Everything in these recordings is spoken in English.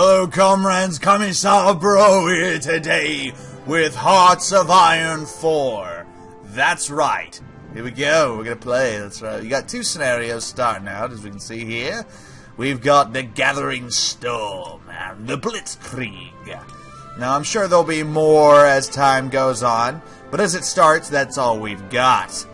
Hello comrades, Commissar Bro here today with Hearts of Iron 4. That's right. Here we go, we're gonna play, that's right. You got two scenarios starting out, as we can see here. We've got the Gathering Storm and the Blitzkrieg. Now I'm sure there'll be more as time goes on, but as it starts, that's all we've got.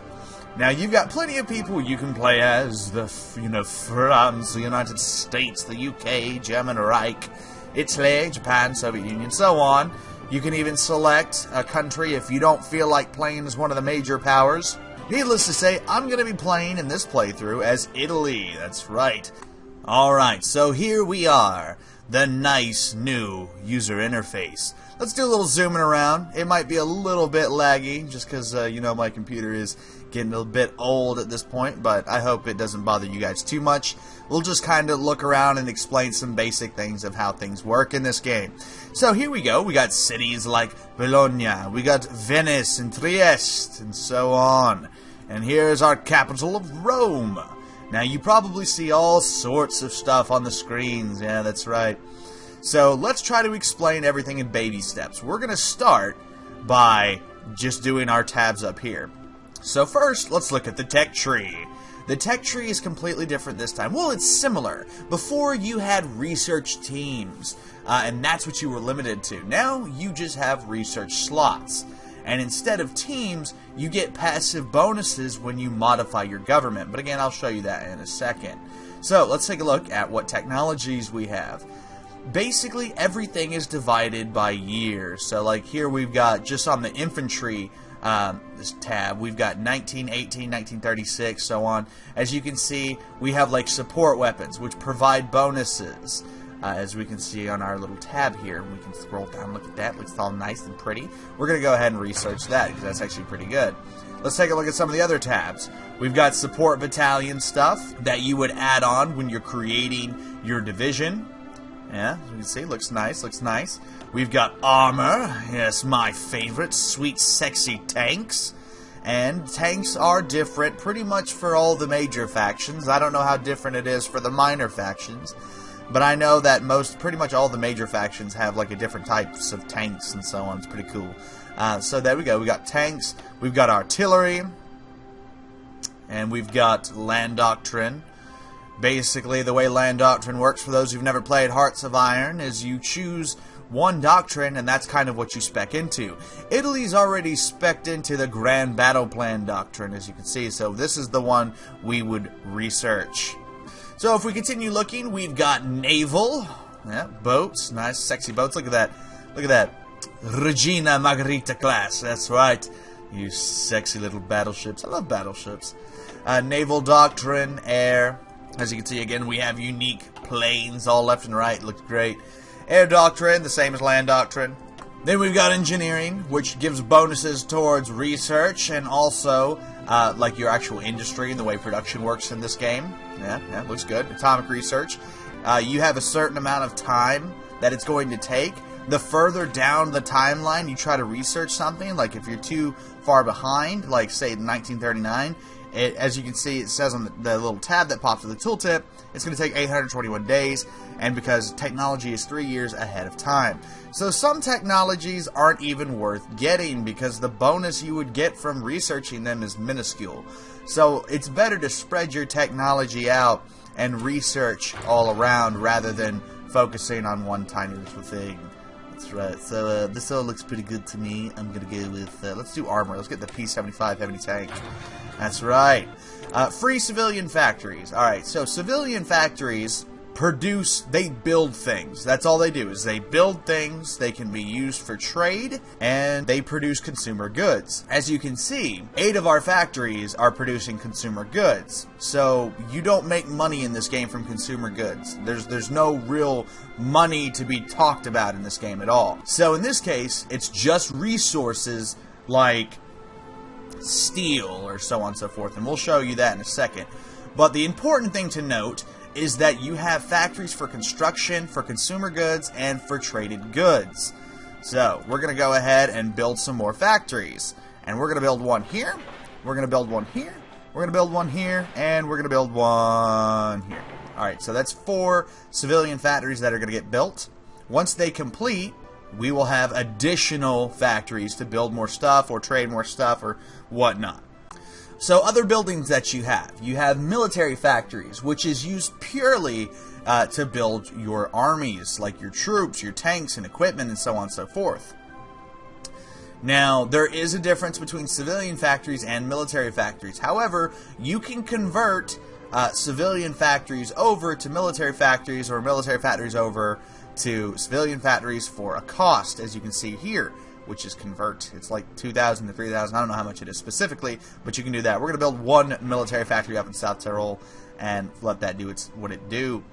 Now, you've got plenty of people you can play as, France, the United States, the UK, German Reich, Italy, Japan, Soviet Union, so on. You can even select a country if you don't feel like playing as one of the major powers. Needless to say, I'm going to be playing in this playthrough as Italy, that's right. Alright, so here we are, the nice new user interface. Let's do a little zooming around. It might be a little bit laggy, just because, my computer is getting a bit old at this point, but I hope it doesn't bother you guys too much. We'll just kind of look around and explain some basic things of how things work in this game. So here we go. We got cities like Bologna, we got Venice and Trieste, and so on. And here's our capital of Rome. Now, you probably see all sorts of stuff on the screens. Yeah, that's right. So let's try to explain everything in baby steps. We're going to start by just doing our tabs up here. So first, let's look at the tech tree. The tech tree is completely different this time. Well, it's similar. Before, you had research teams, and that's what you were limited to. Now, you just have research slots. And instead of teams, you get passive bonuses when you modify your government. But again, I'll show you that in a second. So let's take a look at what technologies we have. Basically, everything is divided by years. So like here we've got, just on the infantry this tab, we've got 1918, 1936, so on. As you can see, we have like support weapons, which provide bonuses. As we can see on our little tab here, we can scroll down, look at that, looks all nice and pretty. We're going to go ahead and research that, because that's actually pretty good. Let's take a look at some of the other tabs. We've got support battalion stuff that you would add on when you're creating your division. Yeah, as you can see, looks nice, looks nice. We've got armor, yes, my favorite, sweet, sexy tanks. And tanks are different pretty much for all the major factions. I don't know how different it is for the minor factions. But I know that pretty much all the major factions have like a different types of tanks and so on. It's pretty cool. So there we go. We got tanks. We've got artillery. And we've got land doctrine. Basically, the way land doctrine works, for those who've never played Hearts of Iron, is you choose one doctrine, and that's kind of what you spec into. Italy's already spec'd into the Grand Battle Plan doctrine, as you can see. So this is the one we would research. So if we continue looking, we've got naval, yeah, boats, nice sexy boats. Look at that, look at that, Regina Margherita class. That's right, you sexy little battleships. I love battleships. Naval doctrine, air. As you can see, again, we have unique planes all left and right. Looks great. Air doctrine, the same as land doctrine. Then we've got engineering, which gives bonuses towards research and also like your actual industry and the way production works in this game. Yeah, looks good. Atomic research. You have a certain amount of time that it's going to take. The further down the timeline you try to research something, like if you're too far behind, like say 1939, as you can see, it says on the little tab that pops with the tooltip, it's going to take 821 days, and because technology is 3 years ahead of time. So some technologies aren't even worth getting because the bonus you would get from researching them is minuscule. So it's better to spread your technology out and research all around rather than focusing on one tiny little thing. That's right. So this all looks pretty good to me. I'm going to go with, let's do armor. Let's get the P-75 heavy tank. That's right. Free civilian factories. Alright, so civilian factories they build things. That's all they do, is they build things. They can be used for trade, and they produce consumer goods. As you can see, 8 of our factories are producing consumer goods. So you don't make money in this game from consumer goods. There's no real money to be talked about in this game at all. So in this case, it's just resources like steel or so on and so forth, and we'll show you that in a second. But the important thing to note is that you have factories for construction, for consumer goods, and for traded goods. So we're going to go ahead and build some more factories. And we're going to build one here, we're going to build one here, we're going to build one here, and we're going to build one here. Alright, so that's 4 civilian factories that are going to get built. Once they complete, we will have additional factories to build more stuff or trade more stuff or whatnot. So other buildings that you have military factories, which is used purely to build your armies, like your troops, your tanks and equipment and so on and so forth. Now, there is a difference between civilian factories and military factories. However, you can convert civilian factories over to military factories or military factories over to civilian factories for a cost, as you can see here, which is convert. It's like 2,000 to 3,000. I don't know how much it is specifically, but you can do that. We're going to build one military factory up in South Tyrol and let that do what it do.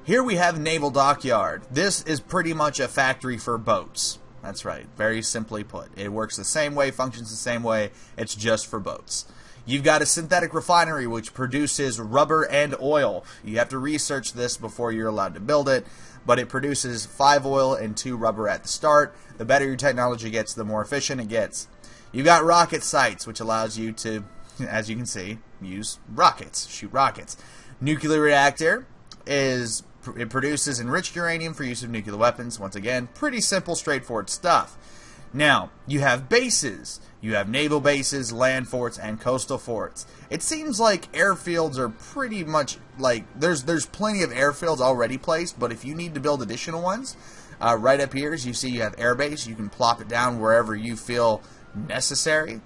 Here we have Naval Dockyard. This is pretty much a factory for boats. That's right. Very simply put. It works the same way, functions the same way. It's just for boats. You've got a synthetic refinery which produces rubber and oil. You have to research this before you're allowed to build it, but it produces 5 oil and 2 rubber at the start. The better your technology gets, the more efficient it gets. You've got rocket sites, which allows you to, as you can see, use rockets, shoot rockets. Nuclear reactor it produces enriched uranium for use of nuclear weapons. Once again, pretty simple, straightforward stuff. Now, you have bases. You have naval bases, land forts, and coastal forts. It seems like airfields are pretty much like, there's plenty of airfields already placed, but if you need to build additional ones, right up here, as you see, you have airbase. You can plop it down wherever you feel necessary.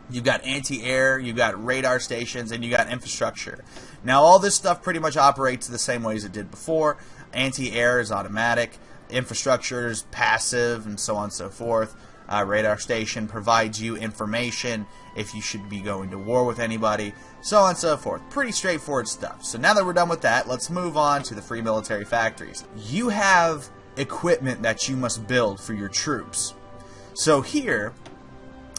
You've got anti-air, you've got radar stations, and you got infrastructure. Now, all this stuff pretty much operates the same way as it did before. Anti-air is automatic, infrastructure is passive, and so on and so forth. Radar station provides you information if you should be going to war with anybody, so on and so forth. Pretty straightforward stuff. So now that we're done with that, let's move on to the free military factories. You have equipment that you must build for your troops. So here,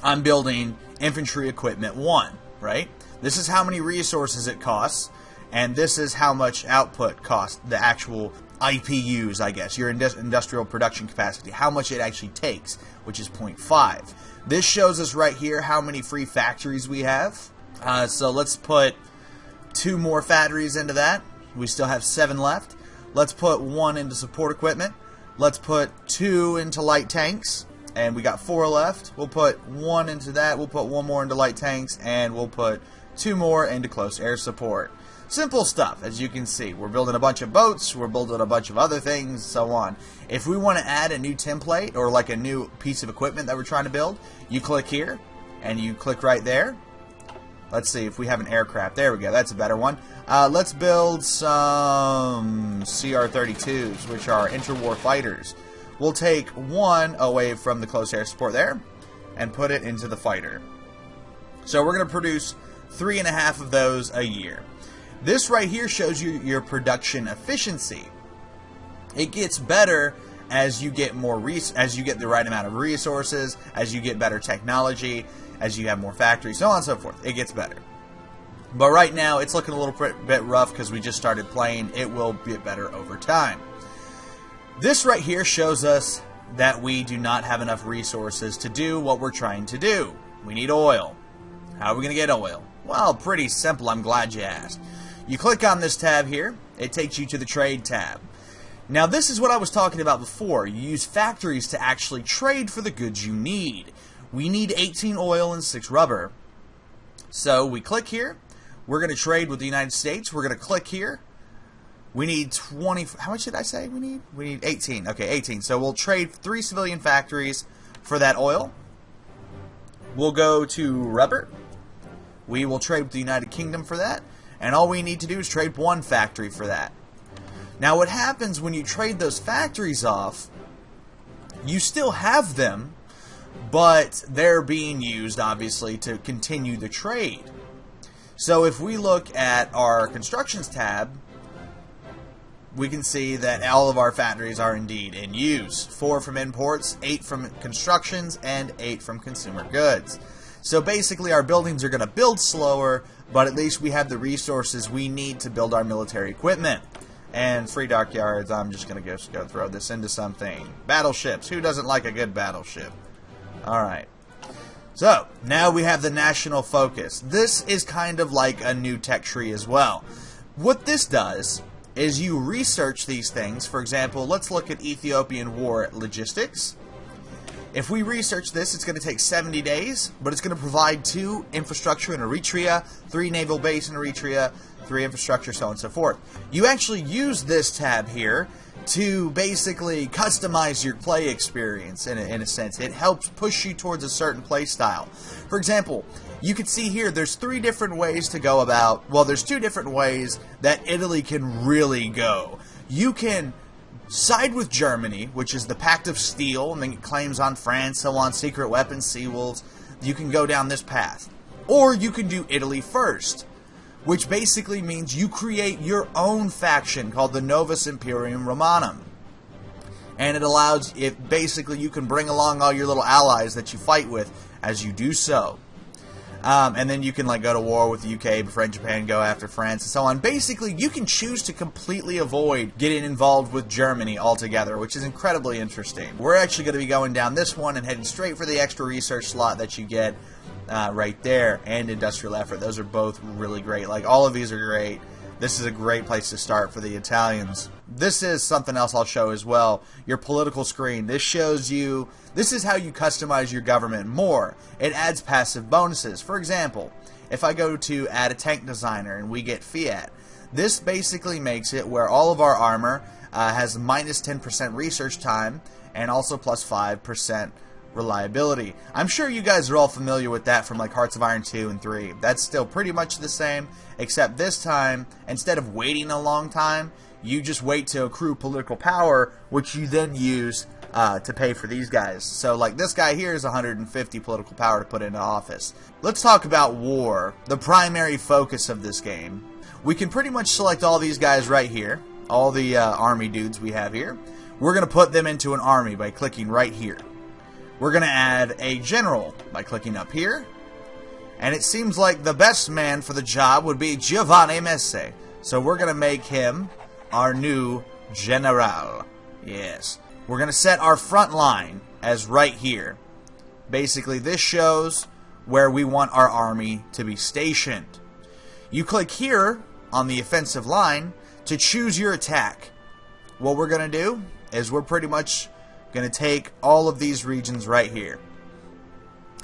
I'm building infantry equipment 1, right? This is how many resources it costs, and this is how much output costs, the actual IPUs, I guess, your industrial production capacity, how much it actually takes, which is 0.5. This shows us right here how many free factories we have. So let's put 2 more factories into that. We still have 7 left. Let's put 1 into support equipment. Let's put 2 into light tanks. And we got 4 left. We'll put 1 into that. We'll put 1 more into light tanks. And we'll put 2 more into close air support. Simple stuff, as you can see. We're building a bunch of boats. We're building a bunch of other things, so on. If we want to add a new template or like a new piece of equipment that we're trying to build, you click here. And you click right there. Let's see if we have an aircraft. There we go. That's a better one. Let's build some CR-32s, which are interwar fighters. We'll take 1 away from the close air support there and put it into the fighter. So we're going to produce 3.5 of those a year. This right here shows you your production efficiency. It gets better as you get more as you get the right amount of resources, as you get better technology, as you have more factories, so on and so forth. It gets better. But right now it's looking a little bit rough because we just started playing. It will get better over time. This right here shows us that we do not have enough resources to do what we're trying to do. We need oil. How are we going to get oil? Well, pretty simple. I'm glad you asked. You click on this tab here. It takes you to the trade tab. Now, this is what I was talking about before. You use factories to actually trade for the goods you need. We need 18 oil and 6 rubber. So we click here. We're going to trade with the United States. We're going to click here. We need 20. How much did I say we need? We need 18. Okay, 18. So we'll trade 3 civilian factories for that oil. We'll go to rubber. We will trade with the United Kingdom for that. And all we need to do is trade 1 factory for that. Now what happens when you trade those factories off, you still have them, but they're being used, obviously, to continue the trade. So if we look at our constructions tab, we can see that all of our factories are indeed in use. 4 from imports, 8 from constructions, and 8 from consumer goods. So basically our buildings are going to build slower, but at least we have the resources we need to build our military equipment. And free dockyards, I'm just going to go throw this into something. Battleships. Who doesn't like a good battleship? Alright. So, now we have the national focus. This is kind of like a new tech tree as well. What this does is you research these things. For example, let's look at Ethiopian war logistics. If we research this, it's going to take 70 days, but it's going to provide 2 infrastructure in Eritrea, 3 naval base in Eritrea, 3 infrastructure, so on and so forth. You actually use this tab here to basically customize your play experience in a sense. It helps push you towards a certain play style. For example, you can see here there's 3 different ways to go about, well, there's 2 different ways that Italy can really go. You can side with Germany, which is the Pact of Steel, and then it claims on France, so on, secret weapons, sea wolves. You can go down this path. Or you can do Italy first, which basically means you create your own faction called the Novus Imperium Romanum. And it allows, basically you can bring along all your little allies that you fight with as you do so. And then you can like go to war with the UK, befriend Japan, go after France, and so on. Basically, you can choose to completely avoid getting involved with Germany altogether, which is incredibly interesting. We're actually going to be going down this one and heading straight for the extra research slot that you get right there, and industrial effort. Those are both really great. Like, all of these are great. This is a great place to start for the Italians. This is something else I'll show as well. Your political screen. This shows you, this is how you customize your government more. It adds passive bonuses. For example, if I go to add a tank designer and we get Fiat, this basically makes it where all of our armor has minus 10% research time and also plus 5% reliability. I'm sure you guys are all familiar with that from like Hearts of Iron 2 and 3. That's still pretty much the same, except this time, instead of waiting a long time, you just wait to accrue political power, which you then use to pay for these guys. So like this guy here is 150 political power to put into office. Let's talk about war, the primary focus of this game. We can pretty much select all these guys right here, all the army dudes we have here. We're going to put them into an army by clicking right here. We're going to add a general by clicking up here. And it seems like the best man for the job would be Giovanni Messi. So we're going to make him our new general. Yes. We're going to set our front line as right here. Basically, this shows where we want our army to be stationed. You click here on the offensive line to choose your attack. What we're going to do is we're pretty much going to take all of these regions right here.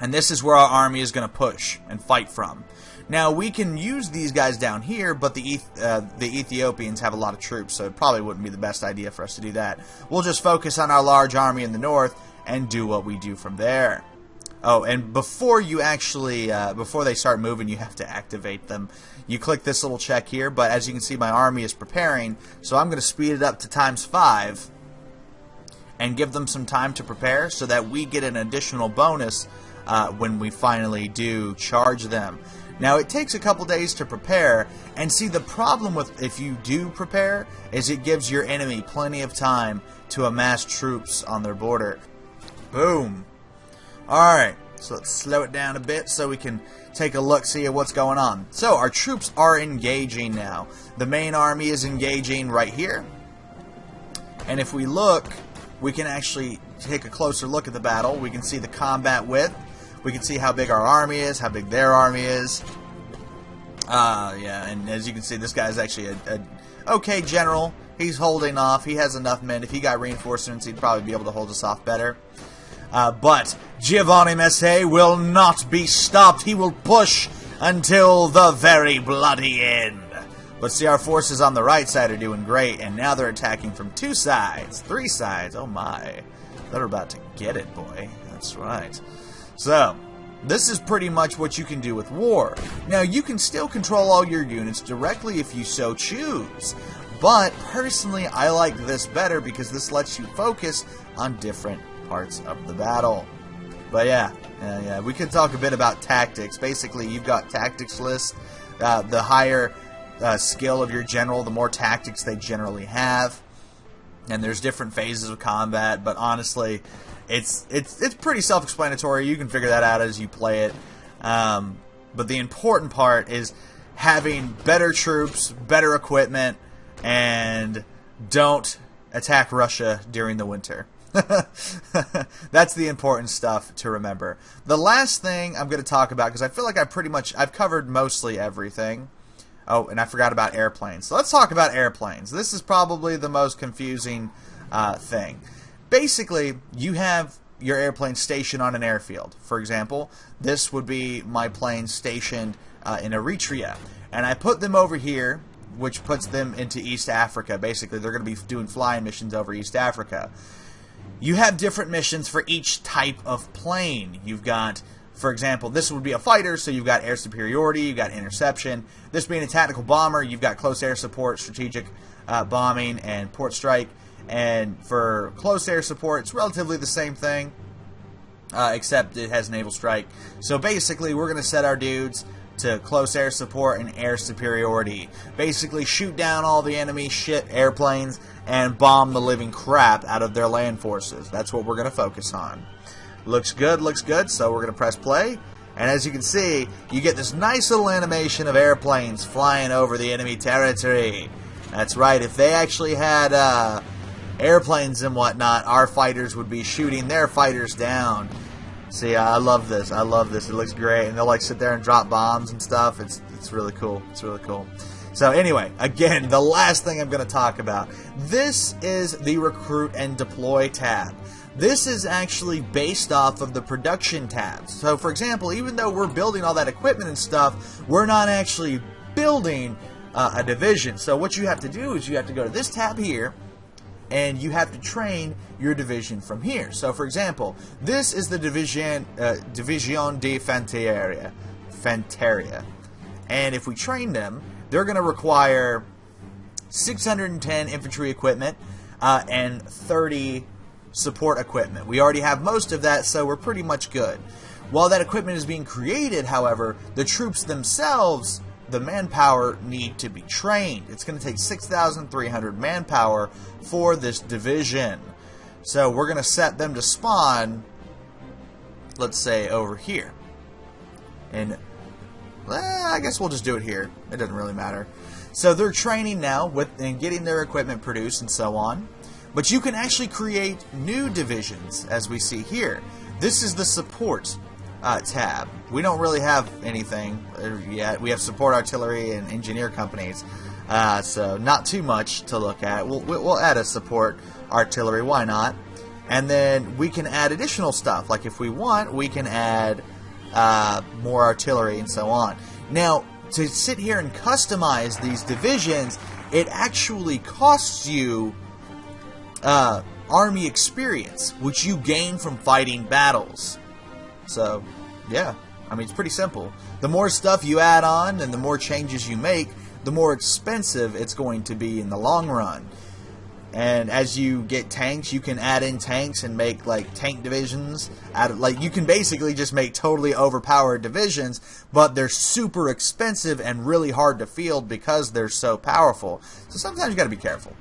And this is where our army is going to push and fight from. Now, we can use these guys down here, but the Ethiopians have a lot of troops, so it probably wouldn't be the best idea for us to do that. We'll just focus on our large army in the north and do what we do from there. Oh, and before you actually, before they start moving, you have to activate them. You click this little check here, but as you can see, my army is preparing, so I'm going to speed it up to ×5 and give them some time to prepare so that we get an additional bonus when we finally do charge them. Now, it takes a couple days to prepare, and see, the problem with if you do prepare is it gives your enemy plenty of time to amass troops on their border. Boom. Alright, so let's slow it down a bit so we can take a look, see what's going on. So, our troops are engaging now. The main army is engaging right here. And if we look, we can actually take a closer look at the battle. We can see the combat width. We can see how big our army is, how big their army is. Yeah, and as you can see, this guy is actually a okay general. He's holding off. He has enough men. If he got reinforcements, he'd probably be able to hold us off better. But Giovanni Messi will not be stopped. He will push until the very bloody end. But see, our forces on the right side are doing great, and now they're attacking from 2 sides, 3 sides. Oh my. They're about to get it, boy. That's right. So, this is pretty much what you can do with war. Now, you can still control all your units directly if you so choose. But, personally, I like this better because this lets you focus on different parts of the battle. But yeah, we could talk a bit about tactics. Basically, you've got tactics lists. The higher skill of your general, the more tactics they generally have. And there's different phases of combat, but honestly, it's pretty self-explanatory. You can figure that out as you play it. But the important part is having better troops, better equipment, and don't attack Russia during the winter. That's the important stuff to remember. The last thing I'm going to talk about, because I feel like I've covered mostly everything. Oh, and I forgot about airplanes. So let's talk about airplanes. This is probably the most confusing thing. Basically, you have your airplane stationed on an airfield. For example, this would be my plane stationed in Eritrea. And I put them over here, which puts them into East Africa. Basically, they're going to be doing flying missions over East Africa. You have different missions for each type of plane. You've got, for example, this would be a fighter, so you've got air superiority, you've got interception. This being a tactical bomber, you've got close air support, strategic bombing, and port strike. And for close air support, it's relatively the same thing, except it has naval strike. So basically, we're going to set our dudes to close air support and air superiority. Basically, shoot down all the enemy shit airplanes and bomb the living crap out of their land forces. That's what we're going to focus on. Looks good, so we're going to press play. And as you can see, you get this nice little animation of airplanes flying over the enemy territory. That's right, if they actually had airplanes and whatnot, our fighters would be shooting their fighters down. See, I love this. I love this. It looks great. And they'll like sit there and drop bombs and stuff. It's really cool. It's really cool. So anyway, again, the last thing I'm going to talk about. This is the Recruit and Deploy tab. This is actually based off of the production tabs. So for example, even though we're building all that equipment and stuff, we're not actually building a division. So what you have to do is you have to go to this tab here, and you have to train your division from here. So, for example, this is the Division de Fanteria. And if we train them, they're going to require 610 infantry equipment and 30 support equipment. We already have most of that, so we're pretty much good. While that equipment is being created, however, the troops themselves, the manpower, need to be trained. It's going to take 6,300 manpower for this division. So we're going to set them to spawn, let's say, over here. And I guess we'll just do it here. It doesn't really matter. So they're training now and getting their equipment produced and so on. But you can actually create new divisions, as we see here. This is the support tab. We don't really have anything yet. We have support artillery and engineer companies, so not too much to look at. We'll add a support artillery, why not? And then we can add additional stuff, like if we want, we can add more artillery and so on. Now, to sit here and customize these divisions, it actually costs you army experience, which you gain from fighting battles. So, yeah, I mean, it's pretty simple. The more stuff you add on and the more changes you make, the more expensive it's going to be in the long run. And as you get tanks, you can add in tanks and make, like, tank divisions. You can basically just make totally overpowered divisions, but they're super expensive and really hard to field because they're so powerful. So sometimes you got to be careful.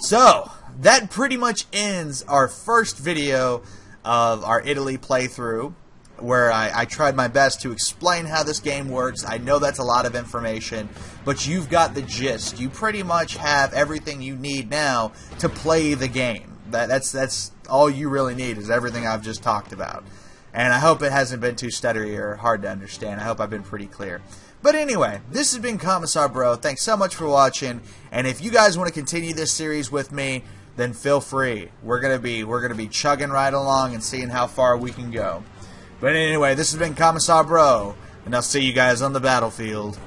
So, that pretty much ends our first video of our Italy playthrough, where I tried my best to explain how this game works. I know that's a lot of information, but you've got the gist. You pretty much have everything you need now to play the game. That's all you really need, is everything I've just talked about. And I hope it hasn't been too stuttery or hard to understand. I hope I've been pretty clear. But anyway, this has been Commissar Bro. Thanks so much for watching. And if you guys want to continue this series with me, then feel free. We're gonna be chugging right along and seeing how far we can go. But anyway, this has been Commissar Bro, and I'll see you guys on the battlefield.